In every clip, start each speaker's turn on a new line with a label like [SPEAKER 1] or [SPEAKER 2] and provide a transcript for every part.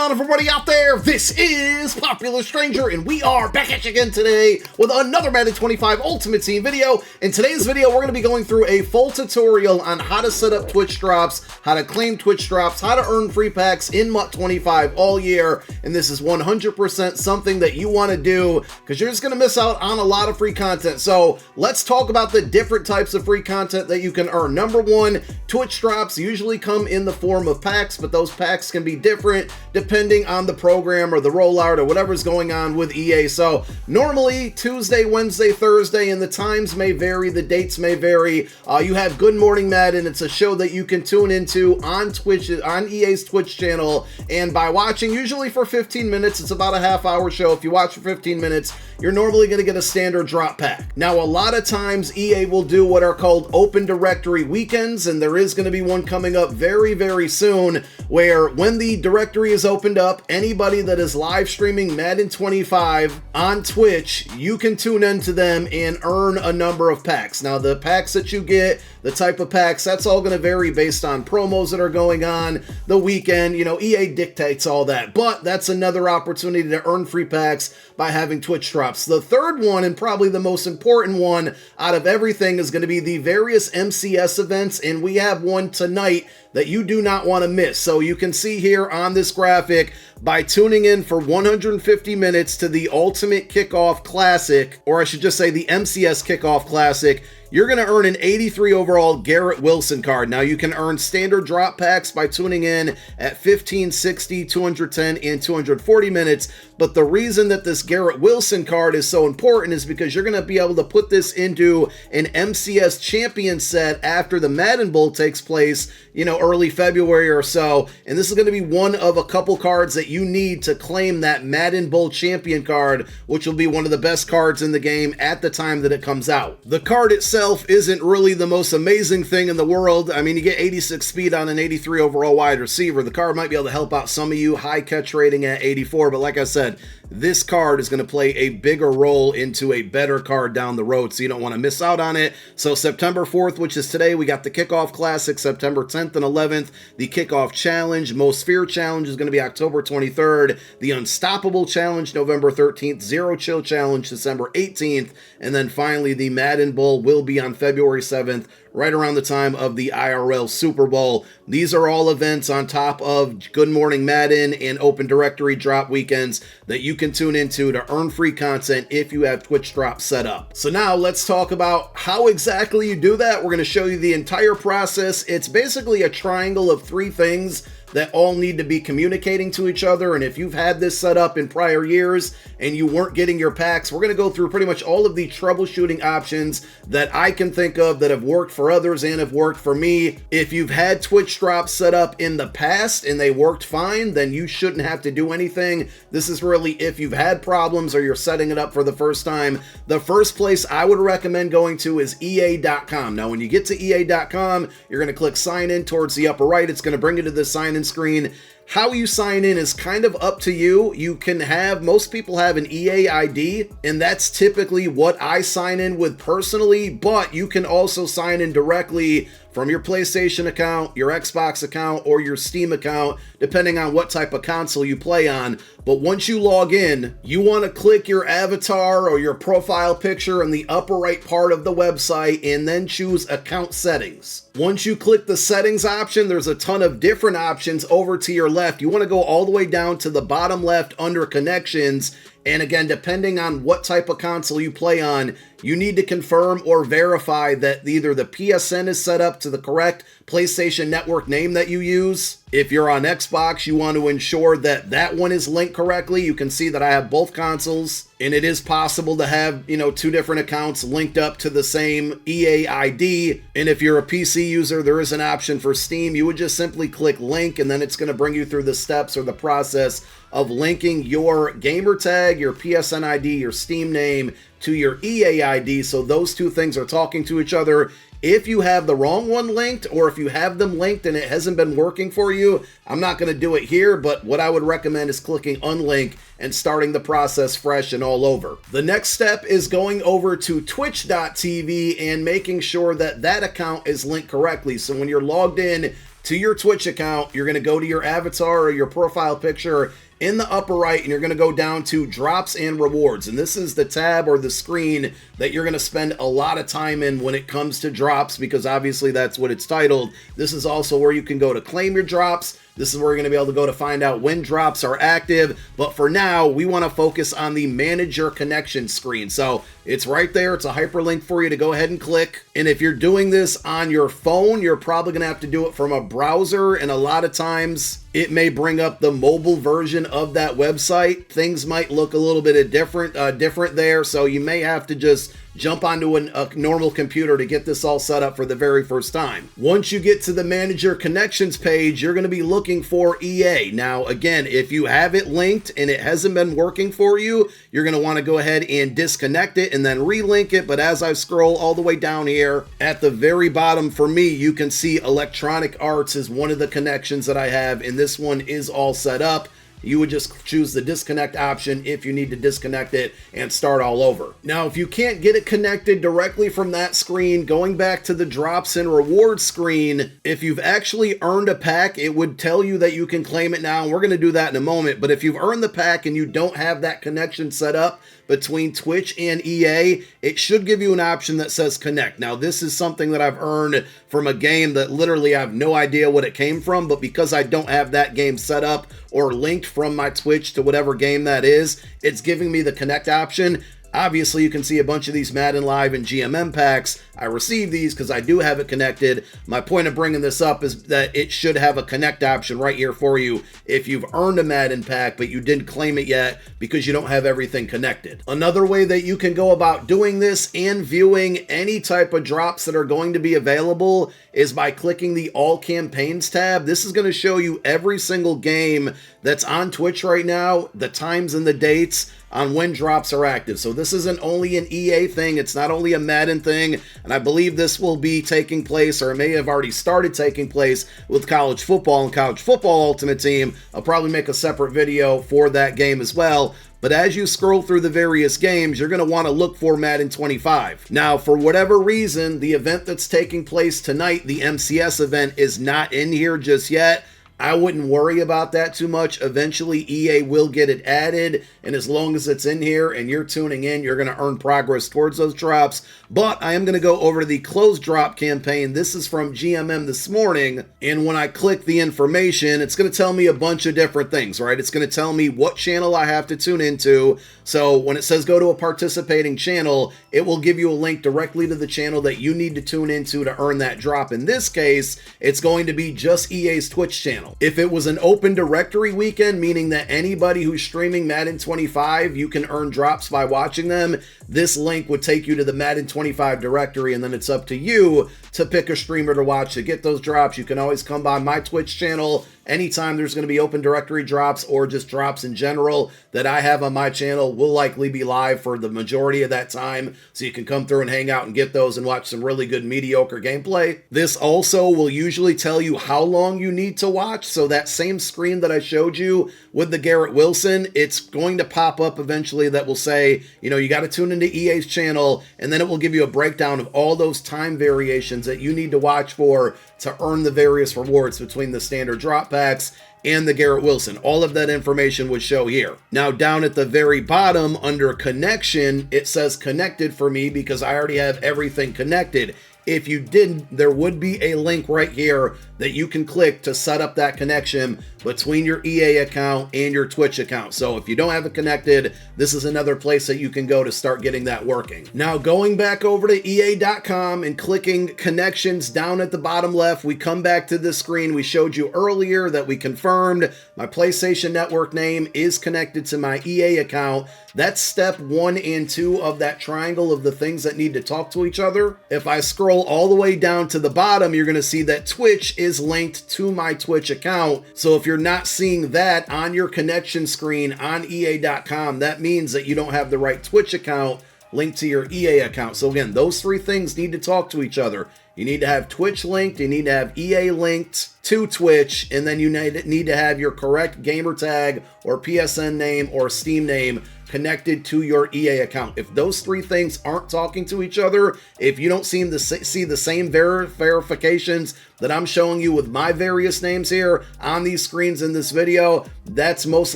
[SPEAKER 1] on, everybody out there? This is Popular Stranger, and we are back at you again today with another Madden 25 Ultimate Team video. In today's video, we're going to be going through a full tutorial on how to set up Twitch drops, how to claim Twitch drops, how to earn free packs in MUT 25 all year, and this is 100% something that you want to do because you're just going to miss out on a lot of free content. So let's talk about the different types of free content that you can earn. Number one, Twitch drops usually come in the form of packs, but those packs can be different depending on the program or the rollout or whatever's going on with EA. So normally Tuesday, Wednesday, Thursday, and the times may vary, the dates may vary. You have Good Morning Madden. It's a show that you can tune into on Twitch, on EA's Twitch channel, and by watching, usually for 15 minutes, it's about a half-hour show. If you watch for 15 minutes, you're normally going to get a standard drop pack. Now, a lot of times EA will do what are called open directory weekends, and there is going to be one coming up very, very soon where when the directory is opened up, anybody that is live streaming Madden 25 on Twitch, you can tune into them and earn a number of packs. Now, the packs that you get, the type of packs, that's all going to vary based on promos that are going on, the weekend, you know, EA dictates all that, but that's another opportunity to earn free packs by having Twitch drops. The third one, and probably the most important one out of everything, is going to be the various MCS events, and we have one tonight that you do not want to miss. So you can see here on this graphic, by tuning in for 150 minutes to the Ultimate Kickoff Classic, or I should just say the MCS Kickoff Classic, you're going to earn an 83 overall Garrett Wilson card. Now, you can earn standard drop packs by tuning in at 15, 60, 210, and 240 minutes. But the reason that this Garrett Wilson card is so important is because you're going to be able to put this into an MCS champion set after the Madden Bowl takes place, you know, early February or so. And this is going to be one of a couple cards that you need to claim that Madden Bowl champion card, which will be one of the best cards in the game at the time that it comes out. The card itself isn't really the most amazing thing in the world. I mean, you get 86 speed on an 83 overall wide receiver. The card might be able to help out some of you, high catch rating at 84, but like I said, this card is going to play a bigger role into a better card down the road, so you don't want to miss out on it. So September 4th, which is today, we got the Kickoff Classic. September 10th and 11th, the Kickoff Challenge. Most Fear Challenge is going to be October 23rd. The Unstoppable Challenge, November 13th. Zero Chill Challenge, December 18th. And then finally, the Madden Bowl will be on February 7th, right around the time of the IRL Super Bowl. These are all events on top of Good Morning Madden and Open Directory drop weekends that you can tune into to earn free content if you have Twitch drops set up. So now let's talk about how exactly you do that. We're going to show you the entire process. It's basically a triangle of three things that all need to be communicating to each other. And if you've had this set up in prior years and you weren't getting your packs, we're going to go through pretty much all of the troubleshooting options that I can think of that have worked for others and have worked for me. If you've had Twitch drops set up in the past and they worked fine, then you shouldn't have to do anything. This is really if you've had problems or you're setting it up for the first time. The first place I would recommend going to is EA.com. Now, when you get to EA.com, you're going to click sign in towards the upper right. It's going to bring you to the sign in screen. How you sign in is kind of up to you. You can have, most people have an EA ID, and that's typically what I sign in with personally, but you can also sign in directly from your PlayStation account, your Xbox account, or your Steam account, depending on what type of console you play on. But once you log in, you want to click your avatar or your profile picture in the upper right part of the website and then choose account settings. Once you click the settings option, there's a ton of different options over to your left. You want to go all the way down to the bottom left under connections. And again, depending on what type of console you play on, you need to confirm or verify that either the PSN is set up to the correct PlayStation Network name that you use. If you're on Xbox, you want to ensure that that one is linked correctly. You can see that I have both consoles, and it is possible to have, you know, two different accounts linked up to the same EA ID. And if you're a PC user, there is an option for Steam. You would just simply click link, and then it's going to bring you through the steps or the process of linking your gamer tag, your PSN ID, your Steam name to your EA ID. So those two things are talking to each other. If you have the wrong one linked, or if you have them linked and it hasn't been working for you, I'm not going to do it here, but what I would recommend is clicking unlink and starting the process fresh and all over. The next step is going over to twitch.tv and making sure that that account is linked correctly. So when you're logged in to your Twitch account, you're going to go to your avatar or your profile picture in the upper right, and you're going to go down to drops and rewards. And this is the tab or the screen that you're going to spend a lot of time in when it comes to drops, because obviously that's what it's titled. This is also where you can go to claim your drops. This is where you're going to be able to go to find out when drops are active. But for now, we want to focus on the manage your connection screen. So it's right there. It's a hyperlink for you to go ahead and click. And if you're doing this on your phone, you're probably going to have to do it from a browser. And a lot of times it may bring up the mobile version of that website. Things might look a little bit different there. So you may have to just jump onto a normal computer to get this all set up for the very first time. Once you get to the Manager Connections page, you're going to be looking for EA. Now, again, if you have it linked and it hasn't been working for you, you're going to want to go ahead and disconnect it and then relink it. But as I scroll all the way down here, at the very bottom for me, you can see Electronic Arts is one of the connections that I have, and this one is all set up. You would just choose the disconnect option if you need to disconnect it and start all over. Now, if you can't get it connected directly from that screen, going back to the drops and rewards screen, if you've actually earned a pack, it would tell you that you can claim it now, and we're going to do that in a moment. But if you've earned the pack and you don't have that connection set up between Twitch and EA, it should give you an option that says connect. Now, this is something that I've earned from a game that literally I have no idea what it came from, but because I don't have that game set up or linked from my Twitch to whatever game that is, it's giving me the connect option. Obviously, you can see a bunch of these Madden Live and GMM packs. I received these because I do have it connected. My point of bringing this up is that it should have a connect option right here for you if you've earned a Madden pack, but you didn't claim it yet because you don't have everything connected. Another way that you can go about doing this and viewing any type of drops that are going to be available is by clicking the All Campaigns tab. This is going to show you every single game that's on Twitch right now, the times and the dates on when drops are active. So this isn't only an EA thing, it's not only a Madden thing, and I believe this will be taking place, or it may have already started taking place, with college football and College Football Ultimate Team. I'll probably make a separate video for that game as well. But as you scroll through the various games, you're going to want to look for Madden 25. Now, for whatever reason, the event that's taking place tonight, the MCS event, is not in here just yet. I wouldn't worry about that too much. Eventually, EA will get it added, and as long as it's in here and you're tuning in, you're going to earn progress towards those drops. But I am going to go over to the closed drop campaign. This is from GMM this morning, and when I click the information, it's going to tell me a bunch of different things, right? It's going to tell me what channel I have to tune into. So when it says go to a participating channel, it will give you a link directly to the channel that you need to tune into to earn that drop. In this case, it's going to be just EA's Twitch channel. If it was an open directory weekend, meaning that anybody who's streaming Madden 25, you can earn drops by watching them, this link would take you to the Madden 25 directory, and then it's up to you to pick a streamer to watch to get those drops. You can always come by my Twitch channel anytime there's going to be open directory drops, or just drops in general that I have on my channel will likely be live for the majority of that time, so you can come through and hang out and get those and watch some really good mediocre gameplay. This also will usually tell you how long you need to watch, so that same screen that I showed you with the Garrett Wilson, it's going to pop up eventually that will say, you know, you got to tune into EA's channel, and then it will give you a breakdown of all those time variations that you need to watch for to earn the various rewards between the standard drop packs and the Garrett Wilson. All of that information would show here. Now, down at the very bottom under connection, it says connected for me because I already have everything connected. If you didn't, there would be a link right here that you can click to set up that connection between your EA account and your Twitch account. So if you don't have it connected, this is another place that you can go to start getting that working. Now, going back over to EA.com and clicking connections down at the bottom left, we come back to this screen we showed you earlier that we confirmed my PlayStation Network name is connected to my EA account. That's step 1 and 2 of that triangle of the things that need to talk to each other. If I scroll all the way down to the bottom, you're going to see that Twitch is linked to my Twitch account. So if you're not seeing that on your connection screen on EA.com, that means that you don't have the right Twitch account linked to your EA account. So again, those three things need to talk to each other. You need to have Twitch linked, you need to have EA linked, to Twitch, and then you need to have your correct gamer tag or PSN name or Steam name connected to your EA account. If those three things aren't talking to each other, if you don't seem to see the same verifications that I'm showing you with my various names here on these screens in this video, that's most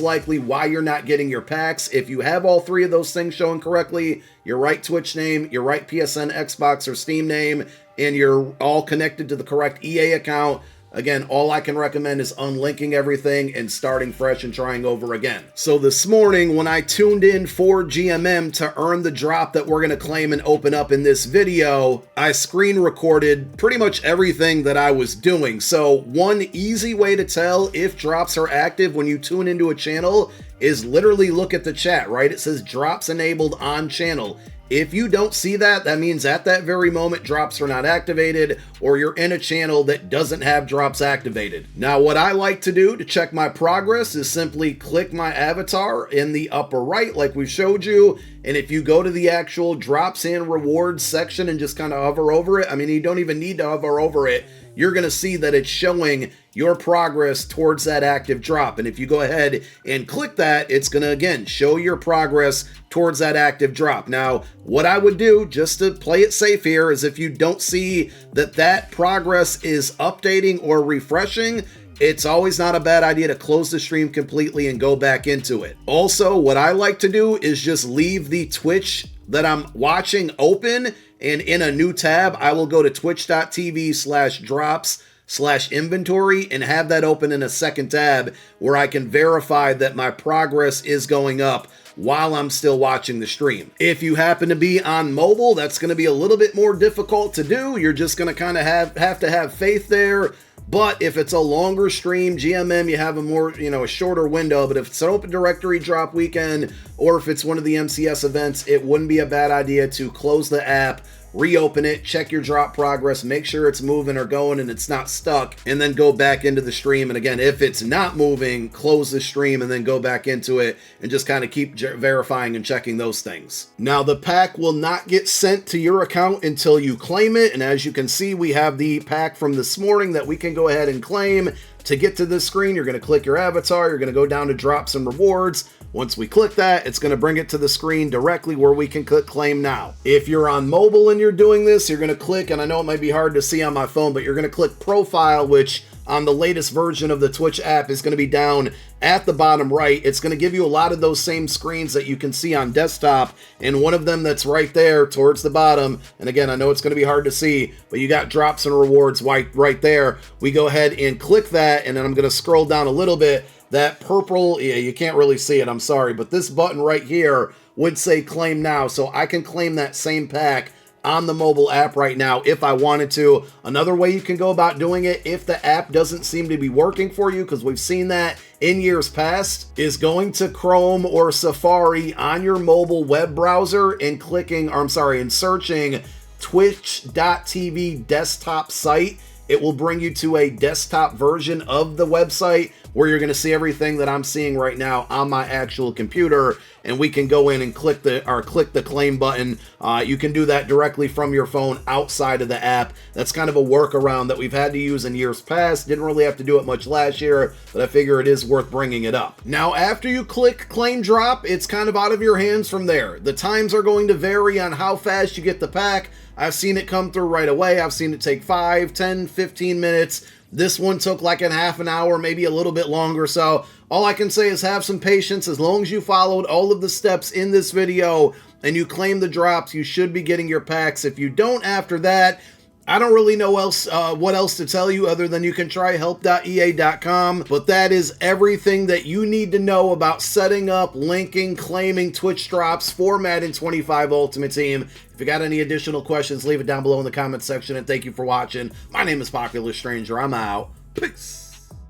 [SPEAKER 1] likely why you're not getting your packs. If you have all three of those things showing correctly, your right Twitch name, your right PSN, Xbox, or Steam name, and you're all connected to the correct EA account, again, all I can recommend is unlinking everything and starting fresh and trying over again. So this morning, when I tuned in for GMM to earn the drop that we're going to claim and open up in this video, I screen recorded pretty much everything that I was doing. So one easy way to tell if drops are active when you tune into a channel is literally look at the chat, right? It says drops enabled on channel. If you don't see that, that means at that very moment drops are not activated, or you're in a channel that doesn't have drops activated. Now, what I like to do to check my progress is simply click my avatar in the upper right like we showed you, and if you go to the actual drops and rewards section and just kind of hover over it, I mean, you don't even need to hover over it, you're going to see that it's showing your progress towards that active drop. And if you go ahead and click that, it's going to, again, show your progress towards that active drop. Now, what I would do, just to play it safe here, is if you don't see that that progress is updating or refreshing, it's always not a bad idea to close the stream completely and go back into it. Also, what I like to do is just leave the Twitch that I'm watching open, and in a new tab, I will go to twitch.tv/drops/inventory and have that open in a second tab where I can verify that my progress is going up while I'm still watching the stream. If you happen to be on mobile, that's going to be a little bit more difficult to do. You're just going to kind of have to have faith there. But if it's a longer stream, GMM, you have a more, a shorter window. But if it's an open directory drop weekend, or if it's one of the MCS events, it wouldn't be a bad idea to close the app, reopen it, check your drop progress, make sure it's moving or going and it's not stuck, and then go back into the stream. And again, if it's not moving, close the stream and then go back into it and just kind of keep verifying and checking those things. Now, the pack will not get sent to your account until you claim it. And as you can see, we have the pack from this morning that we can go ahead and claim. To get to this screen, you're going to click your avatar, you're going to go down to drops and rewards. Once we click that, it's going to bring it to the screen directly where we can click claim now. If you're on mobile and you're doing this, you're going to click, and I know it might be hard to see on my phone, but you're going to click profile, which on the latest version of the Twitch app is going to be down at the bottom right. It's going to give you a lot of those same screens that you can see on desktop, and one of them that's right there towards the bottom, and again, I know it's going to be hard to see, but you got drops and rewards right there. We go ahead and click that, and then I'm going to scroll down a little bit. That purple, yeah, you can't really see it, I'm sorry, but this button right here would say claim now, so I can claim that same pack on the mobile app right now if I wanted to. Another way you can go about doing it, if the app doesn't seem to be working for you, because we've seen that in years past, is going to Chrome or Safari on your mobile web browser and and searching twitch.tv desktop site. It will bring you to a desktop version of the website where you're going to see everything that I'm seeing right now on my actual computer, and we can go in and click the claim button. You can do that directly from your phone outside of the app. That's kind of a workaround that we've had to use in years past. Didn't really have to do it much last year, but I figure it is worth bringing it up. Now, after you click claim drop, it's kind of out of your hands from there. The times are going to vary on how fast you get the pack. I've seen it come through right away. I've seen it take 5, 10, 15 minutes. This one took like a half an hour, maybe a little bit longer. So all I can say is have some patience. As long as you followed all of the steps in this video and you claim the drops, you should be getting your packs. If you don't after that, I don't really know what else to tell you other than you can try help.ea.com, but that is everything that you need to know about setting up, linking, claiming Twitch drops for Madden 25 Ultimate Team. If you got any additional questions, leave it down below in the comment section, and thank you for watching. My name is Popular Stranger. I'm out. Peace.